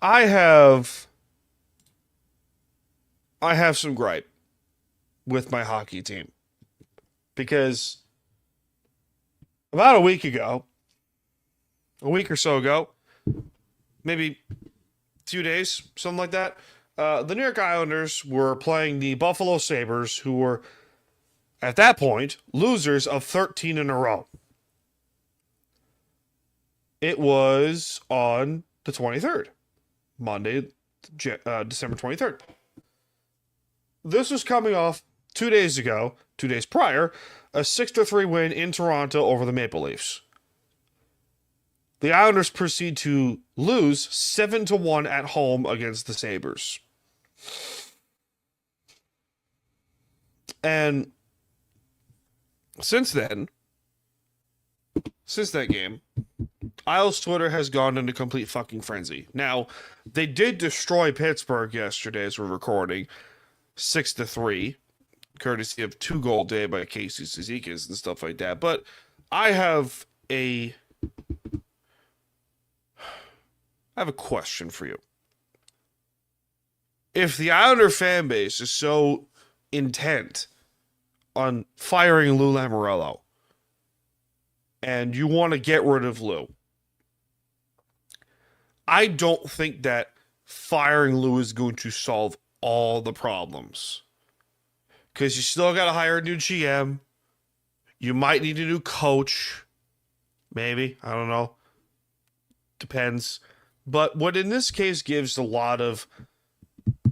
I have some gripe with my hockey team because about a week or so ago, maybe a few days, something like that, the New York Islanders were playing the Buffalo Sabres, who were at that point losers of 13 in a row. It was on the 23rd, Monday, December 23rd. This was coming off 2 days prior, a 6-3 win in Toronto over the Maple Leafs. The Islanders proceed to lose 7-1 at home against the Sabres. And since that game, Isles Twitter has gone into complete fucking frenzy. Now, they did destroy Pittsburgh yesterday as we're recording, 6-3, courtesy of 2-goal day by Casey Cizikas and stuff like that. But I have a question for you. If the Islander fan base is so intent on firing Lou Lamoriello, and you want to get rid of Lou, I don't think that firing Lou is going to solve all the problems. Because you still got to hire a new GM. You might need a new coach. Maybe. I don't know. Depends. But what in this case gives a lot of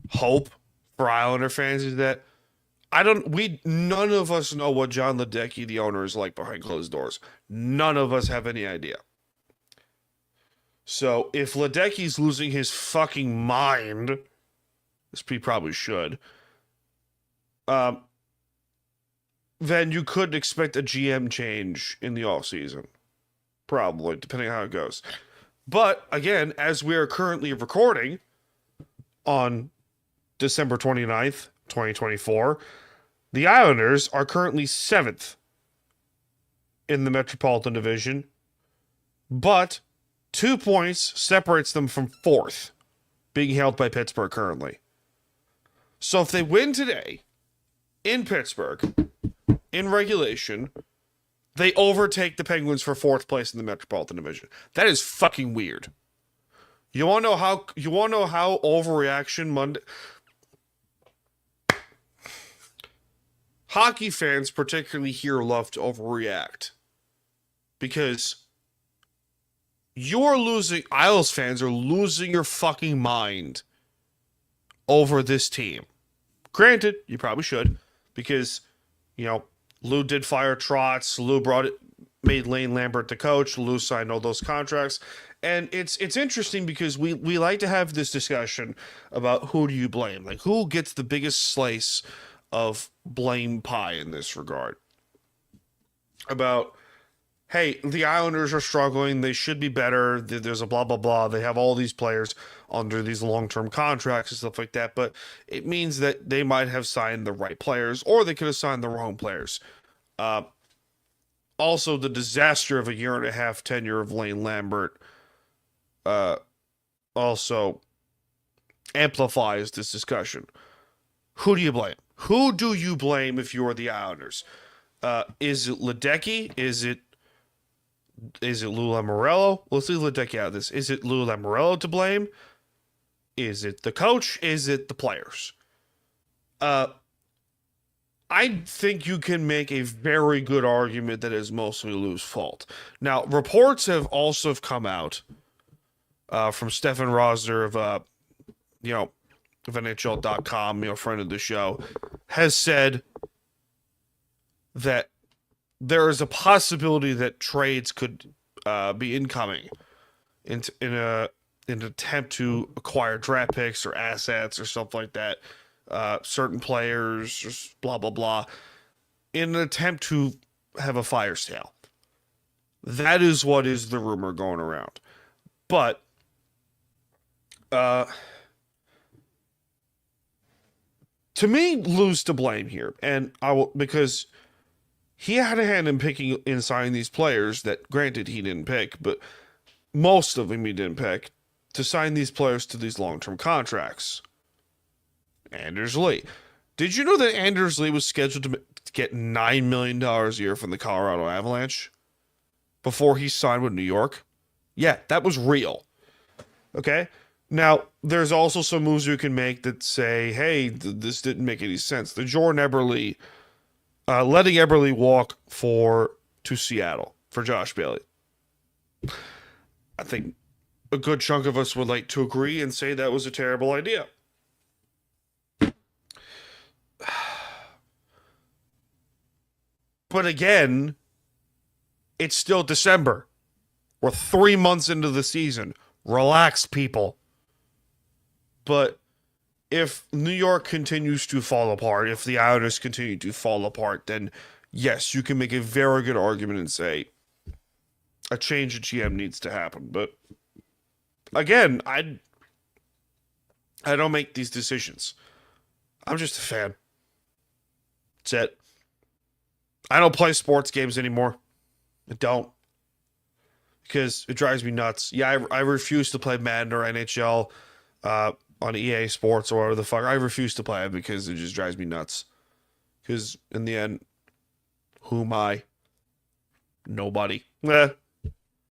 hope for Islander fans is that none of us know what John Ledecky, the owner, is like behind closed doors. None of us have any idea. So if Ledecky's losing his fucking mind, as he probably should, then you could expect a GM change in the offseason. Probably, depending on how it goes. But, again, as we are currently recording on December 29th, 2024, the Islanders are currently 7th in the Metropolitan Division, but 2 points separates them from 4th, being held by Pittsburgh currently. So if they win today in Pittsburgh, in regulation, they overtake the Penguins for 4th place in the Metropolitan Division. That is fucking weird. You want to know how overreaction Monday... Hockey fans, particularly here, love to overreact. Because Isles fans are losing your fucking mind over this team. Granted, you probably should. Because, Lou did fire Trotz. Lou made Lane Lambert the coach. Lou signed all those contracts. And it's interesting because we like to have this discussion about who do you blame. Like, who gets the biggest slice of blame pie in this regard. About, hey, the Islanders are struggling. They should be better. There's a blah, blah, blah. They have all these players under these long-term contracts and stuff like that. But it means that they might have signed the right players, or they could have signed the wrong players. Also, the disaster of a year-and-a-half tenure of Lane Lambert also amplifies this discussion. Who do you blame? Who do you blame if you're the Islanders? Is it Ledecky? Is it Lou Lamoriello? Let's leave Ledecky out of this. Is it Lou Lamoriello to blame? Is it the coach? Is it the players? I think you can make a very good argument that it's mostly Lou's fault. Now, reports have also come out from Stefan Rosner of NHL.com, friend of the show, has said that there is a possibility that trades could be incoming in an attempt to acquire draft picks or assets or something like that, certain players, blah, blah, blah, in an attempt to have a fire sale. That is what is the rumor going around. But to me, Lou's to blame here, and because he had a hand in signing these players that, granted, he didn't pick, but most of them he didn't pick. to sign these players to these long-term contracts. Anders Lee. Did you know that Anders Lee was scheduled to get $9 million a year from the Colorado Avalanche before he signed with New York? Yeah, that was real. Okay? Now, there's also some moves you can make that say, hey, this didn't make any sense. The Jordan Eberle, letting Eberle walk to Seattle for Josh Bailey. I think a good chunk of us would like to agree and say that was a terrible idea. But again, it's still December. We're 3 months into the season. Relax, people. But if New York continues to fall apart, if the Islanders continue to fall apart, then yes, you can make a very good argument and say a change of GM needs to happen. But again, I don't make these decisions. I'm just a fan. That's it. I don't play sports games anymore. I don't. Because it drives me nuts. Yeah, I refuse to play Madden or NHL on EA Sports or whatever the fuck. I refuse to play it because it just drives me nuts. Because in the end, who am I? Nobody.